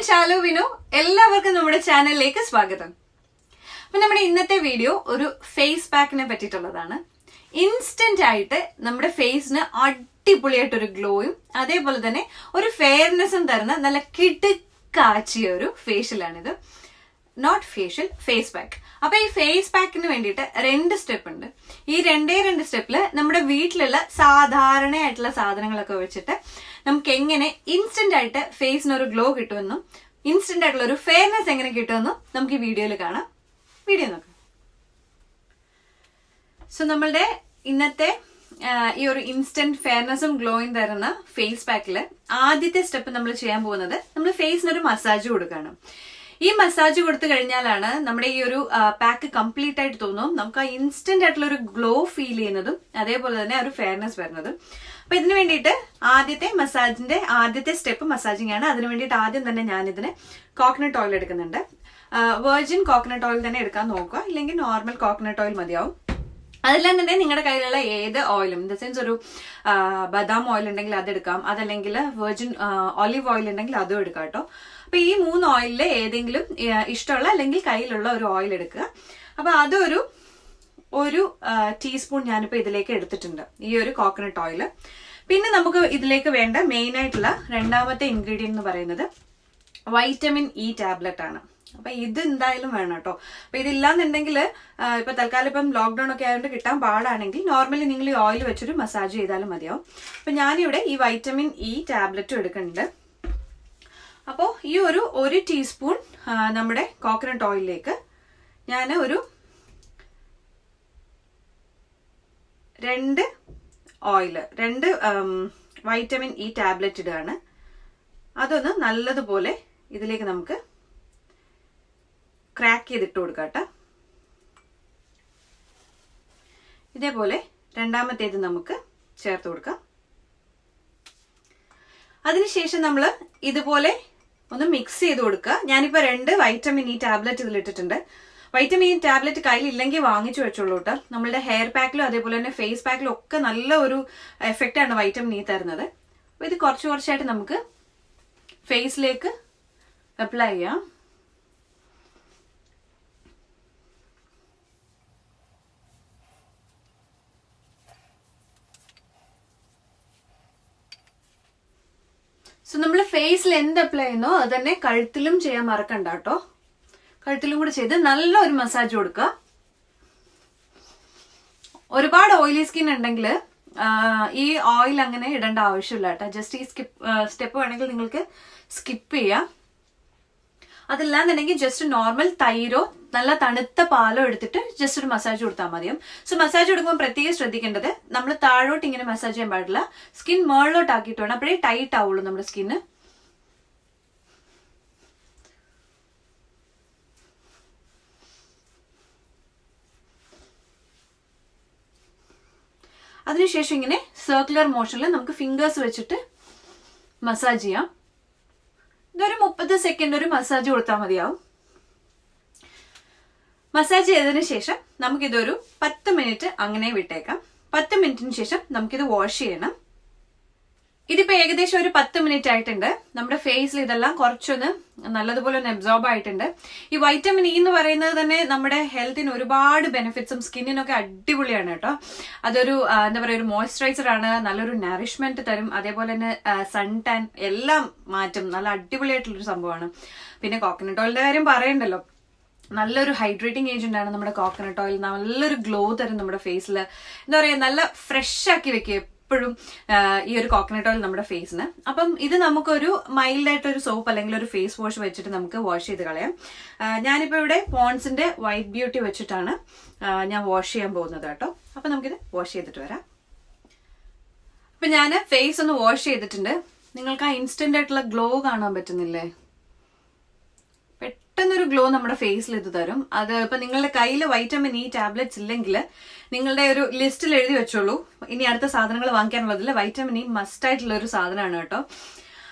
ഷാലു വിനു. എല്ലാവർക്കും നമ്മുടെ ചാനലിലേക്ക് സ്വാഗതം. അപ്പൊ നമ്മുടെ ഇന്നത്തെ വീഡിയോ ഒരു ഫേസ് പാക്കിനെ പറ്റിയിട്ടുള്ളതാണ്. ഇൻസ്റ്റന്റ് ആയിട്ട് നമ്മുടെ ഫേസിന് അടിപൊളിയായിട്ടൊരു ഗ്ലോയും അതേപോലെ തന്നെ ഒരു ഫെയർനെസ്സും തരുന്ന നല്ല കിടുക്കാച്ചിയ ഒരു ഫേഷ്യലാണിത്. Not facial, face pack. അപ്പൊ ഈ ഫേസ് പാക്കിന് വേണ്ടിയിട്ട് 2 സ്റ്റെപ്പ് ഉണ്ട്. ഈ 2 സ്റ്റെപ്പില് നമ്മുടെ വീട്ടിലുള്ള സാധാരണയായിട്ടുള്ള സാധനങ്ങളൊക്കെ വെച്ചിട്ട് നമുക്ക് എങ്ങനെ ഇൻസ്റ്റന്റ് ആയിട്ട് ഫേസിന് ഒരു ഗ്ലോ കിട്ടുമെന്നും ഇൻസ്റ്റന്റ് ആയിട്ടുള്ള ഒരു ഫെയർനെസ് എങ്ങനെ കിട്ടുമെന്നും നമുക്ക് ഈ വീഡിയോയിൽ കാണാം. വീഡിയോ നോക്കാം. സോ നമ്മളുടെ ഇന്നത്തെ ഈ ഒരു ഇൻസ്റ്റന്റ് ഫെയർനെസ്സും ഗ്ലോയും തരുന്ന ഫേസ് പാക്കില് ആദ്യത്തെ സ്റ്റെപ്പ് നമ്മൾ ചെയ്യാൻ പോകുന്നത് നമ്മൾ ഫേസിനൊരു മസാജ് കൊടുക്കുകയാണ്. ഈ മസാജ് കൊടുത്തു കഴിഞ്ഞാലാണ് നമ്മുടെ ഈ ഒരു പാക്ക് കംപ്ലീറ്റ് ആയിട്ട് തോന്നും, നമുക്ക് ആ ഇൻസ്റ്റന്റ് ആയിട്ടുള്ള ഒരു ഗ്ലോ ഫീൽ ചെയ്യുന്നതും അതേപോലെ തന്നെ ഒരു ഫെയർനെസ് വരുന്നതും. അപ്പൊ ഇതിന് വേണ്ടിയിട്ട് ആദ്യത്തെ സ്റ്റെപ്പ് മസാജിങ് ആണ്. അതിന് വേണ്ടിയിട്ട് ആദ്യം തന്നെ ഞാനിതിന് കോക്കനട്ട് ഓയിൽ എടുക്കുന്നുണ്ട്. വെർജിൻ കോക്കനട്ട് ഓയിൽ തന്നെ എടുക്കാൻ നോക്കുക, ഇല്ലെങ്കിൽ നോർമൽ കോക്കനട്ട് ഓയിൽ മതിയാവും. അതെല്ലാം തന്നെ നിങ്ങളുടെ കയ്യിലുള്ള ഏത് ഓയിലും, ഇൻ ദ സെൻസ് ഒരു ബദാം ഓയിൽ ഉണ്ടെങ്കിൽ അതെടുക്കാം, അതല്ലെങ്കിൽ വെർജിൻ ഒലിവ് ഓയിൽ ഉണ്ടെങ്കിൽ അതും എടുക്കാം കേട്ടോ. അപ്പൊ ഈ 3 ഓയിലില് ഏതെങ്കിലും ഇഷ്ടമുള്ള അല്ലെങ്കിൽ കയ്യിലുള്ള ഒരു ഓയിൽ എടുക്കുക. അപ്പൊ അതൊരു ടീസ്പൂൺ ഞാനിപ്പോ ഇതിലേക്ക് എടുത്തിട്ടുണ്ട്, ഈ ഒരു കോക്കനട്ട് ഓയിൽ. പിന്നെ നമുക്ക് ഇതിലേക്ക് വേണ്ട മെയിൻ ആയിട്ടുള്ള രണ്ടാമത്തെ ഇൻഗ്രീഡിയന്റ് എന്ന് പറയുന്നത് വൈറ്റമിൻ ഇ ടാബ്ലറ്റ് ആണ്. അപ്പൊ ഇത് എന്തായാലും വേണം കേട്ടോ. അപ്പൊ ഇതില്ലാന്നുണ്ടെങ്കിൽ ഇപ്പൊ തൽക്കാലം ഇപ്പം ലോക്ക്ഡൌൺ ഒക്കെ ആയതുകൊണ്ട് കിട്ടാൻ പാടാണെങ്കിൽ നോർമലി നിങ്ങൾ ഈ ഓയിൽ വെച്ചൊരു മസാജ് ചെയ്താലും മതിയാവും. അപ്പൊ ഞാനിവിടെ ഈ വൈറ്റമിൻ ഇ ടാബ്ലറ്റും എടുക്കുന്നുണ്ട്. അപ്പോൾ ഈ ഒരു ടീസ്പൂൺ നമ്മുടെ കോക്കനട്ട് ഓയിലിലേക്ക് ഞാൻ ഒരു 2 വൈറ്റമിൻ ഇ ടാബ്ലറ്റ് ഇടുകയാണ്. അതൊന്ന് നല്ലതുപോലെ ഇതിലേക്ക് നമുക്ക് ക്രാക്ക് ചെയ്തിട്ട് കൊടുക്കാം കേട്ടോ. ഇതേപോലെ രണ്ടാമത്തേത് നമുക്ക് ചേർത്ത് കൊടുക്കാം. അതിനുശേഷം നമ്മൾ ഇതുപോലെ ഒന്ന് മിക്സ് ചെയ്ത് കൊടുക്കുക. ഞാനിപ്പോ 2 വൈറ്റമിൻ ഇ ടാബ്ലറ്റ് ഇതിലിട്ടിട്ടുണ്ട്. വൈറ്റമിൻ ഇ ടാബ്ലറ്റ് കയ്യിലില്ലെങ്കിൽ വാങ്ങിച്ചു വെച്ചോളൂ കേട്ടോ. നമ്മളുടെ ഹെയർ പാക്കിലും അതേപോലെ തന്നെ ഫേസ് പാക്കിലും ഒക്കെ നല്ല ഒരു എഫക്റ്റ് ആണ് വൈറ്റമിൻ ഇ തരുന്നത്. അപ്പൊ ഇത് കുറച്ചായിട്ട് നമുക്ക് ഫേസിലേക്ക് അപ്ലൈ ചെയ്യാം. സോ നമ്മൾ ഫേസിൽ എന്ത് അപ്ലൈ ചെയ്യുന്നോ അത് തന്നെ കഴുത്തിലും ചെയ്യാൻ മറക്കണ്ട കേട്ടോ. കഴുത്തിലും കൂടെ ചെയ്ത് നല്ലൊരു മസാജ് കൊടുക്കുക. ഒരുപാട് ഓയിലി സ്കിൻ ഉണ്ടെങ്കിൽ ഈ ഓയിൽ അങ്ങനെ ഇടേണ്ട ആവശ്യമില്ല കേട്ടോ. ജസ്റ്റ് ഈ സ്റ്റെപ്പ് വേണമെങ്കിൽ നിങ്ങൾക്ക് സ്കിപ്പ് ചെയ്യാം. അതല്ലാന്നുണ്ടെങ്കിൽ ജസ്റ്റ് നോർമൽ തൈരോ നല്ല തണുത്ത പാലോ എടുത്തിട്ട് ജസ്റ്റ് ഒരു മസാജ് കൊടുത്താൽ മതിയും. സോ മസാജ് കൊടുക്കുമ്പോൾ പ്രത്യേകം ശ്രദ്ധിക്കേണ്ടത് നമ്മൾ താഴോട്ട് ഇങ്ങനെ മസാജ് ചെയ്യാൻ പാടില്ല, സ്കിൻ മേളിലോട്ട് ആക്കിയിട്ട് വേണം, അപ്പോഴേ ടൈറ്റ് ആവുള്ളൂ നമ്മുടെ സ്കിന്ന്. അതിനുശേഷം ഇങ്ങനെ സർക്കുലർ മോഷനിൽ നമുക്ക് ഫിംഗേഴ്സ് വെച്ചിട്ട് മസാജ് ചെയ്യാം. ഇതൊരു 30 സെക്കൻഡ് ഒരു മസാജ് കൊടുത്താൽ മതിയാവും. മസാജ് ചെയ്തതിന് ശേഷം നമുക്കിതൊരു 10 മിനിറ്റ് അങ്ങനെ വിട്ടേക്കാം. 10 മിനിറ്റിന് ശേഷം നമുക്കിത് വാഷ് ചെയ്യണം. ഇതിപ്പോ ഏകദേശം ഒരു 10 മിനിറ്റ് ആയിട്ടുണ്ട്. നമ്മുടെ ഫേസിൽ ഇതെല്ലാം കുറച്ചൊന്ന് നല്ലതുപോലെ ഒന്ന് അബ്സോർബ് ആയിട്ടുണ്ട്. ഈ വൈറ്റമിൻ ഇ എന്ന് പറയുന്നത് തന്നെ നമ്മുടെ ഹെൽത്തിന് ഒരുപാട് ബെനിഫിറ്റ്സും സ്കിന്നിനൊക്കെ അടിപൊളിയാണ് കേട്ടോ. അതൊരു എന്താ പറയുക, ഒരു മോയ്സ്ചറൈസർ ആണ്, നല്ലൊരു നറിഷ്മെന്റ് തരും, അതേപോലെ തന്നെ സൺ ടാൻ എല്ലാം മാറ്റും. നല്ല അടിപൊളിയായിട്ടുള്ളൊരു സംഭവമാണ്. പിന്നെ കോക്കനട്ട് ഓയിലിന്റെ കാര്യം പറയണ്ടല്ലോ, നല്ലൊരു ഹൈഡ്രേറ്റിംഗ് ഏജന്റ് ആണ് നമ്മുടെ കോക്കനട്ട് ഓയിൽ. നല്ലൊരു ഗ്ലോ തരും നമ്മുടെ ഫേസിൽ. എന്താ പറയാ, നല്ല ഫ്രഷ് ആക്കി വെക്കുക എപ്പോഴും ഈ ഒരു കോക്കനട്ട് ഓയിൽ നമ്മുടെ ഫേസിന്. അപ്പം ഇത് നമുക്കൊരു മൈൽഡ് ആയിട്ടൊരു സോപ്പ് അല്ലെങ്കിൽ ഒരു ഫേസ് വാഷ് വെച്ചിട്ട് നമുക്ക് വാഷ് ചെയ്ത് കളയാം. ഞാനിപ്പോ ഇവിടെ പോൺസിന്റെ വൈറ്റ് ബ്യൂട്ടി വെച്ചിട്ടാണ് ഞാൻ വാഷ് ചെയ്യാൻ പോകുന്നത് കേട്ടോ. അപ്പൊ നമുക്കിത് വാഷ് ചെയ്തിട്ട് വരാം. അപ്പൊ ഞാൻ ഫേസ് ഒന്ന് വാഷ് ചെയ്തിട്ടുണ്ട്. നിങ്ങൾക്ക് ആ ഇൻസ്റ്റന്റ് ആയിട്ടുള്ള ഗ്ലോ കാണാൻ പറ്റുന്നില്ലേ? പെട്ടെന്നൊരു ഗ്ലോ നമ്മുടെ ഫേസിൽ ഇത് തരും. അത് ഇപ്പൊ നിങ്ങളുടെ കയ്യിൽ വൈറ്റമിൻ ഇ ടാബ്ലറ്റ്സ് ഇല്ലെങ്കിൽ നിങ്ങളുടെ ഒരു ലിസ്റ്റിൽ എഴുതി വെച്ചോളൂ. ഇനി അടുത്ത സാധനങ്ങൾ വാങ്ങിക്കാനുള്ളതിൽ വൈറ്റമിൻ ഇ മസ്റ്റ് ആയിട്ടുള്ള ഒരു സാധനമാണ് കേട്ടോ.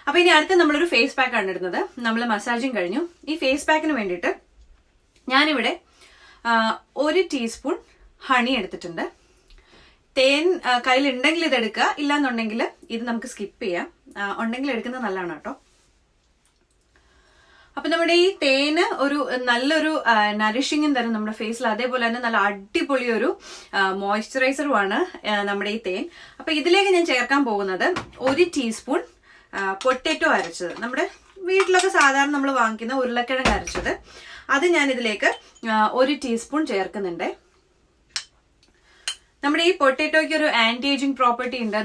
അപ്പൊ ഇനി അടുത്ത് നമ്മളൊരു ഫേസ് പാക്ക് ആണ് ഇടുന്നത്. നമ്മൾ മസാജിങ് കഴിഞ്ഞു. ഈ ഫേസ് പാക്കിന് വേണ്ടിയിട്ട് ഞാനിവിടെ 1 ടീസ്പൂൺ ഹണി എടുത്തിട്ടുണ്ട്. തേൻ കയ്യിൽ ഉണ്ടെങ്കിൽ ഇത് എടുക്കുക, ഇല്ലാന്നുണ്ടെങ്കിൽ ഇത് നമുക്ക് സ്കിപ്പ് ചെയ്യാം. ഉണ്ടെങ്കിൽ എടുക്കുന്നത് നല്ലതാണ് കേട്ടോ. അപ്പൊ നമ്മുടെ ഈ തേന് ഒരു നല്ലൊരു നറിഷിങ്ങും തരും നമ്മുടെ ഫേസിൽ. അതേപോലെ തന്നെ നല്ല അടിപൊളി ഒരു മോയ്സ്ചറൈസറുമാണ് നമ്മുടെ ഈ തേൻ. അപ്പൊ ഇതിലേക്ക് ഞാൻ ചേർക്കാൻ പോകുന്നത് 1 ടീസ്പൂൺ പൊട്ടറ്റോ അരച്ചത്. നമ്മുടെ വീട്ടിലൊക്കെ സാധാരണ നമ്മൾ വാങ്ങിക്കുന്ന ഉരുളക്കിഴങ്ങ് അരച്ചത്, അത് ഞാൻ ഇതിലേക്ക് 1 ടീസ്പൂൺ ചേർക്കുന്നുണ്ട്. നമ്മുടെ ഈ പൊട്ടറ്റോയ്ക്ക് ഒരു ആന്റി ഏജിങ് പ്രോപ്പർട്ടി ഉണ്ട്.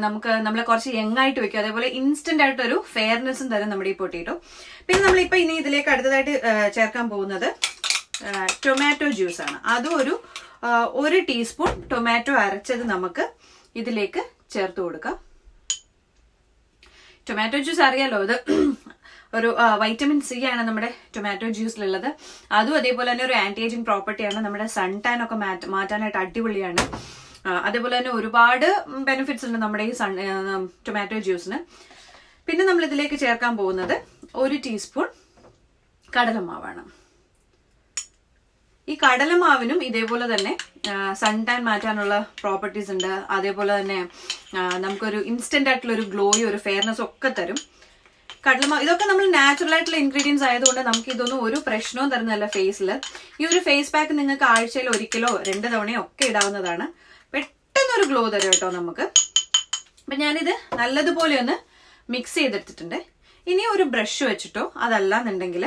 നമ്മളെ കുറച്ച് യങ് ആയിട്ട് വെക്കും. അതേപോലെ ഇൻസ്റ്റന്റ് ആയിട്ട് ഒരു ഫെയർനെസ്സും തരും നമ്മുടെ ഈ പൊട്ടറ്റോ. പിന്നെ നമ്മളിപ്പോ ഇനി ഇതിലേക്ക് അടുത്തതായിട്ട് ചേർക്കാൻ പോകുന്നത് ടൊമാറ്റോ ജ്യൂസ് ആണ്. അതും 1 ടീസ്പൂൺ ടൊമാറ്റോ അരച്ചത് നമുക്ക് ഇതിലേക്ക് ചേർത്ത് കൊടുക്കാം. ടൊമാറ്റോ ജ്യൂസ് അറിയാലോ, ഇത് ഒരു വൈറ്റമിൻ സി ആണ് നമ്മുടെ ടൊമാറ്റോ ജ്യൂസിലുള്ളത്. അതും അതേപോലെ തന്നെ ഒരു ആന്റി ഏജിങ് പ്രോപ്പർട്ടിയാണ്. നമ്മുടെ സൺ ടാൻ ഒക്കെ മാറ്റാനായിട്ട് അടിപൊളിയാണ്. അതേപോലെ തന്നെ ഒരുപാട് ബെനിഫിറ്റ്സ് ഉണ്ട് നമ്മുടെ ഈ ടൊമാറ്റോ ജ്യൂസിന്. പിന്നെ നമ്മൾ ഇതിലേക്ക് ചേർക്കാൻ പോകുന്നത് 1 ടീസ്പൂൺ കടലമാവാണ്. ഈ കടലമാവിനും ഇതേപോലെ തന്നെ സൺ ടാൻ മാറ്റാനുള്ള പ്രോപ്പർട്ടീസ് ഉണ്ട്. അതേപോലെ തന്നെ നമുക്കൊരു ഇൻസ്റ്റന്റ് ആയിട്ടുള്ള ഒരു ഗ്ലോയും ഒരു ഫെയർനെസ് ഒക്കെ തരും കടലമാവ്. ഇതൊക്കെ നമ്മൾ നാച്ചുറൽ ആയിട്ടുള്ള ഇൻഗ്രീഡിയൻസ് ആയതുകൊണ്ട് നമുക്ക് ഇതൊന്നും ഒരു പ്രശ്നവും തരുന്നതല്ല ഫേസിൽ. ഈ ഒരു ഫേസ് പാക്ക് നിങ്ങൾക്ക് ആഴ്ചയിൽ 1 or 2 തവണയോ ഒക്കെ ഇടാവുന്നതാണ്. പെട്ടെന്നൊരു ഗ്ലോ തരും കേട്ടോ നമുക്ക്. അപ്പൊ ഞാനിത് നല്ലതുപോലെ ഒന്ന് മിക്സ് ചെയ്തെടുത്തിട്ടുണ്ട്. ഇനി ഒരു ബ്രഷ് വെച്ചിട്ടോ അതല്ലാന്നുണ്ടെങ്കിൽ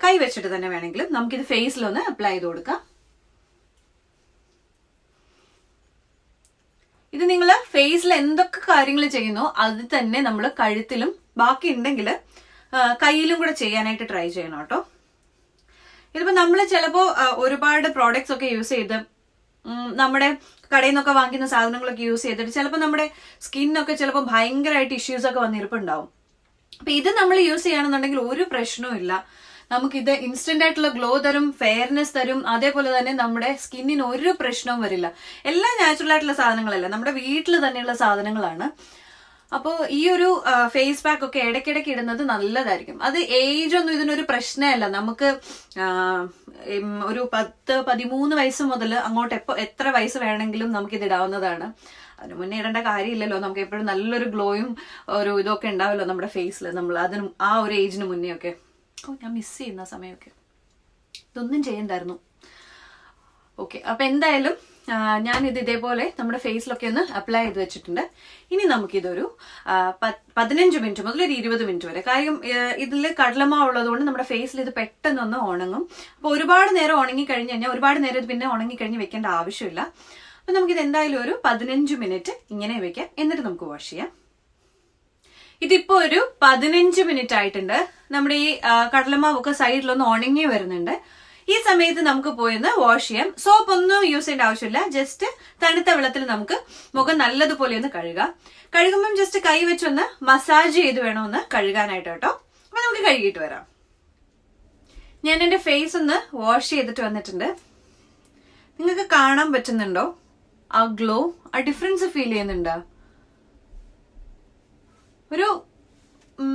കൈ വെച്ചിട്ട് തന്നെ വേണമെങ്കിലും നമുക്കിത് ഫേസിലൊന്ന് അപ്ലൈ ചെയ്ത് കൊടുക്കാം. ഇത് നിങ്ങൾ ഫേസിൽ എന്തൊക്കെ കാര്യങ്ങൾ ചെയ്യുന്നോ അത് തന്നെ നമ്മൾ കഴുത്തിലും ബാക്കി ഉണ്ടെങ്കിൽ കയ്യിലും കൂടെ ചെയ്യാനായിട്ട് ട്രൈ ചെയ്യണം കേട്ടോ. ഇതിപ്പോ നമ്മൾ ചിലപ്പോ ഒരുപാട് പ്രോഡക്ട്സ് ഒക്കെ യൂസ് ചെയ്ത് നമ്മുടെ കടയിൽ നിന്നൊക്കെ വാങ്ങിക്കുന്ന സാധനങ്ങളൊക്കെ യൂസ് ചെയ്തിട്ട് ചിലപ്പോൾ നമ്മുടെ സ്കിന്നൊക്കെ ചിലപ്പോൾ ഭയങ്കരമായിട്ട് ഇഷ്യൂസ് ഒക്കെ വന്നിരിപ്പുണ്ടാവും. അപ്പൊ ഇത് നമ്മൾ യൂസ് ചെയ്യുകയാണെന്നുണ്ടെങ്കിൽ ഒരു പ്രശ്നവും ഇല്ല. നമുക്കിത് ഇൻസ്റ്റന്റ് ആയിട്ടുള്ള ഗ്ലോ തരും, ഫെയർനെസ് തരും. അതേപോലെ തന്നെ നമ്മുടെ സ്കിന്നിന് ഒരു പ്രശ്നവും വരില്ല. എല്ലാം നാച്ചുറൽ ആയിട്ടുള്ള സാധനങ്ങളല്ല, നമ്മുടെ വീട്ടിൽ തന്നെയുള്ള സാധനങ്ങളാണ്. അപ്പോൾ ഈ ഒരു ഫേസ് പാക്ക് ഒക്കെ ഇടയ്ക്കിടയ്ക്ക് ഇടുന്നത് നല്ലതായിരിക്കും. അത് ഏജ് ഒന്നും ഇതിനൊരു പ്രശ്നമല്ല. നമുക്ക് ഒരു 10-13 വയസ്സ് മുതൽ അങ്ങോട്ട് എത്ര വയസ്സ് വേണമെങ്കിലും നമുക്കിത് ഇടാവുന്നതാണ്. അതിന് മുന്നേ ഇടേണ്ട കാര്യമില്ലല്ലോ. നമുക്ക് എപ്പോഴും നല്ലൊരു ഗ്ലോയും ഒരു ഇതൊക്കെ ഉണ്ടാവല്ലോ നമ്മുടെ ഫേസിൽ. നമ്മൾ അതിന് ആ ഒരു ഏജിന് മുന്നേ ഒക്കെ ഞാൻ മിസ് ചെയ്യുന്ന സമയമൊക്കെ ഇതൊന്നും ചെയ്യണ്ടായിരുന്നു. ഓക്കെ, അപ്പൊ എന്തായാലും ഞാനിത് ഇതേപോലെ നമ്മുടെ ഫേസിലൊക്കെ ഒന്ന് അപ്ലൈ ചെയ്ത് വെച്ചിട്ടുണ്ട്. ഇനി നമുക്കിതൊരു 15 മിനിറ്റ് മുതൽ ഒരു 20 മിനിറ്റ് വരെ. കാര്യം ഇതിൽ കടലമാവ് ഉള്ളതുകൊണ്ട് നമ്മുടെ ഫേസിൽ ഇത് പെട്ടെന്നൊന്ന് ഉണങ്ങും. അപ്പൊ ഒരുപാട് നേരം ഉണങ്ങി കഴിഞ്ഞ് കഴിഞ്ഞാൽ ഒരുപാട് നേരം ഇത് പിന്നെ ഉണങ്ങി കഴിഞ്ഞ് വെക്കേണ്ട ആവശ്യമില്ല. അപ്പൊ നമുക്കിത് എന്തായാലും ഒരു 15 മിനിറ്റ് ഇങ്ങനെ വെക്കാം. എന്നിട്ട് നമുക്ക് വാഷ് ചെയ്യാം. ഇതിപ്പോ ഒരു 15 മിനിറ്റ് ആയിട്ടുണ്ട്. നമ്മുടെ ഈ കടലമാവൊക്കെ സൈഡിലൊന്ന് ഉണങ്ങി വരുന്നുണ്ട്. ഈ സമയത്ത് നമുക്ക് പോയിന്ന് വാഷ് ചെയ്യാം. സോപ്പ് ഒന്നും യൂസ് ചെയ്യേണ്ട ആവശ്യമില്ല. ജസ്റ്റ് തണുത്ത വെള്ളത്തിൽ നമുക്ക് മുഖം നല്ലതുപോലെ ഒന്ന് കഴുകാം. കഴുകുമ്പം ജസ്റ്റ് കൈ വെച്ചൊന്ന് മസാജ് ചെയ്ത് വേണമെന്ന് കഴുകാനായിട്ട് കേട്ടോ. അപ്പൊ നമുക്ക് കഴുകിയിട്ട് വരാം. ഞാൻ എന്റെ ഫേസ് ഒന്ന് വാഷ് ചെയ്തിട്ട് വന്നിട്ടുണ്ട്. നിങ്ങൾക്ക് കാണാൻ പറ്റുന്നുണ്ടോ ആ ഗ്ലോ, ആ ഡിഫറൻസ് ഫീൽ ചെയ്യുന്നുണ്ടോ? ഒരു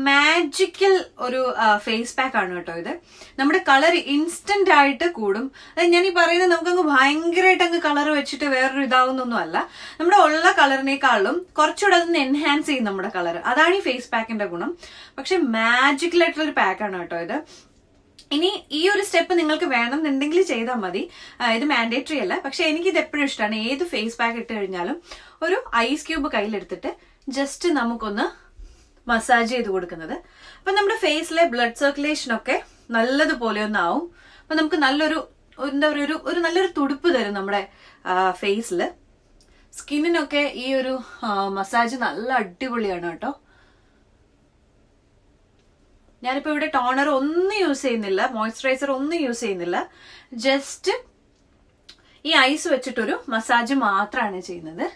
മാജിക്കൽ ഒരു ഫേസ് പാക്ക് ആണ് കേട്ടോ ഇത്. നമ്മുടെ കളർ ഇൻസ്റ്റന്റ് ആയിട്ട് കൂടും. അതായത് ഞാൻ ഈ പറയുന്നത് നമുക്കങ്ങ് ഭയങ്കരമായിട്ട് അങ്ങ് കളർ വെച്ചിട്ട് വേറൊരു ഇതാവുന്നൊന്നും അല്ല. നമ്മുടെ ഉള്ള കളറിനേക്കാളും കുറച്ചുകൂടെ അതൊന്ന് എൻഹാൻസ് ചെയ്യും നമ്മുടെ കളർ. അതാണ് ഈ ഫേസ് പാക്കിന്റെ ഗുണം. പക്ഷെ മാജിക്കൽ ആയിട്ടുള്ള ഒരു പാക്കാണ് കേട്ടോ ഇത്. ഇനി ഈ ഒരു സ്റ്റെപ്പ് നിങ്ങൾക്ക് വേണമെന്നുണ്ടെങ്കിൽ ചെയ്താൽ മതി. ഇത് മാൻഡേറ്ററി അല്ല. പക്ഷെ എനിക്കിത് എപ്പോഴും ഇഷ്ടമാണ്. ഏത് ഫേസ് പാക്ക് ഇട്ട് കഴിഞ്ഞാലും ഒരു ഐസ് ക്യൂബ് കയ്യിലെടുത്തിട്ട് ജസ്റ്റ് നമുക്കൊന്ന് മസാജ് ചെയ്ത് കൊടുക്കുന്നത്. അപ്പൊ നമ്മുടെ ഫേസിലെ ബ്ലഡ് സർക്കുലേഷൻ ഒക്കെ നല്ലതുപോലെ ഒന്നാവും. അപ്പൊ നമുക്ക് നല്ലൊരു എന്താ പറയുക ഒരു നല്ലൊരു തുടുപ്പ് തരും നമ്മുടെ ഫേസിൽ. സ്കിന്നിനൊക്കെ ഈ ഒരു മസാജ് നല്ല അടിപൊളിയാണ് കേട്ടോ. ഞാനിപ്പോ ഇവിടെ ടോണർ ഒന്നും യൂസ് ചെയ്യുന്നില്ല, മോയ്സ്ചറൈസർ ഒന്നും യൂസ് ചെയ്യുന്നില്ല. ജസ്റ്റ് ഈ ഐസ് വെച്ചിട്ടൊരു മസാജ് മാത്രമാണ് ചെയ്യുന്നത്.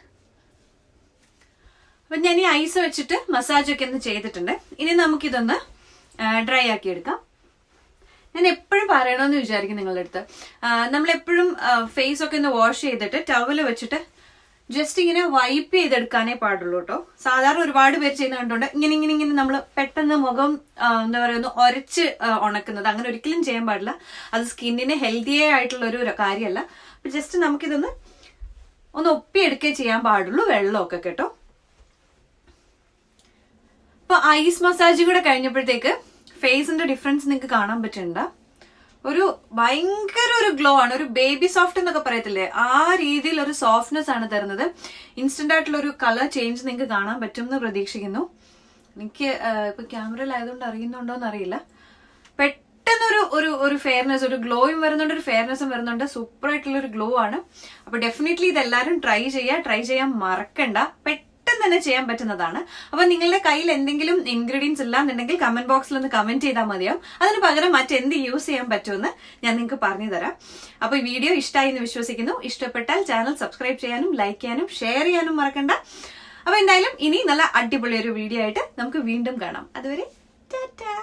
അപ്പൊ ഞാൻ ഈ ഐസ് വെച്ചിട്ട് മസാജ് ഒക്കെ ഒന്ന് ചെയ്തിട്ടുണ്ട്. ഇനി നമുക്കിതൊന്ന് ഡ്രൈ ആക്കി എടുക്കാം. ഞാൻ എപ്പോഴും പറയണമെന്ന് വിചാരിക്കും നിങ്ങളുടെ അടുത്ത്, നമ്മളെപ്പോഴും ഫേസ് ഒക്കെ ഒന്ന് വാഷ് ചെയ്തിട്ട് ടവല് വെച്ചിട്ട് ജസ്റ്റ് ഇങ്ങനെ വൈപ്പ് ചെയ്തെടുക്കാനേ പാടുള്ളൂ കേട്ടോ. സാധാരണ ഒരുപാട് പേര് ചെയ്യുന്ന കണ്ടുകൊണ്ട് ഇങ്ങനെ നമ്മൾ പെട്ടെന്ന് മുഖം എന്താ പറയുക ഒന്ന് ഉരച്ച് ഉണക്കുന്നത്, അങ്ങനെ ഒരിക്കലും ചെയ്യാൻ പാടില്ല. അത് സ്കിന്നിന് ഹെൽത്തി ആയിട്ടുള്ള ഒരു കാര്യമല്ല. അപ്പൊ ജസ്റ്റ് നമുക്കിതൊന്ന് ഒപ്പിയെടുക്കേ ചെയ്യാൻ പാടുള്ളൂ, വെള്ളമൊക്കെ കേട്ടോ. അപ്പൊ ഐസ് മസാജ് കൂടെ കഴിഞ്ഞപ്പോഴത്തേക്ക് ഫേസിന്റെ ഡിഫറൻസ് നിങ്ങൾക്ക് കാണാൻ പറ്റുന്നുണ്ട്. ഒരു ഭയങ്കര ഒരു ഗ്ലോ ആണ്, ഒരു ബേബി സോഫ്റ്റ് എന്നൊക്കെ പറയത്തില്ലേ, ആ രീതിയിൽ ഒരു സോഫ്റ്റ്നെസ് ആണ് തരുന്നത്. ഇൻസ്റ്റന്റ് ആയിട്ടുള്ള ഒരു കളർ ചേഞ്ച് നിങ്ങൾക്ക് കാണാൻ പറ്റും എന്ന് പ്രതീക്ഷിക്കുന്നു. എനിക്ക് ഇപ്പൊ ക്യാമറയിലായതുകൊണ്ട് അറിയുന്നുണ്ടോന്ന് അറിയില്ല. പെട്ടെന്നൊരു ഒരു ഒരു ഫെയർനെസ്, ഒരു ഗ്ലോയും വരുന്നുണ്ട്, ഒരു ഫെയർനെസ്സും വരുന്നുണ്ട്. സൂപ്പർ ആയിട്ടുള്ള ഒരു ഗ്ലോ ആണ്. അപ്പൊ ഡെഫിനറ്റ്ലി ഇതെല്ലാരും ട്രൈ ചെയ്യാൻ മറക്കണ്ട. പെട്ടെന്ന് തന്നെ ചെയ്യാൻ പറ്റുന്നതാണ്. അപ്പൊ നിങ്ങളുടെ കയ്യിൽ എന്തെങ്കിലും ഇൻഗ്രീഡിയൻസ് ഇല്ലാന്നുണ്ടെങ്കിൽ കമന്റ് ബോക്സിൽ ഒന്ന് കമന്റ് ചെയ്താൽ മതിയാവും. അതിന് പകരം മറ്റെന്ത് യൂസ് ചെയ്യാൻ പറ്റുമെന്ന് ഞാൻ നിങ്ങൾക്ക് പറഞ്ഞു തരാം. അപ്പൊ ഈ വീഡിയോ ഇഷ്ടമായി എന്ന് വിശ്വസിക്കുന്നു. ഇഷ്ടപ്പെട്ടാൽ ചാനൽ സബ്സ്ക്രൈബ് ചെയ്യാനും ലൈക്ക് ചെയ്യാനും ഷെയർ ചെയ്യാനും മറക്കണ്ട. അപ്പൊ എന്തായാലും ഇനി നല്ല അടിപൊളി ഒരു വീഡിയോ ആയിട്ട് നമുക്ക് വീണ്ടും കാണാം. അതുവരെ ടാറ്റാ.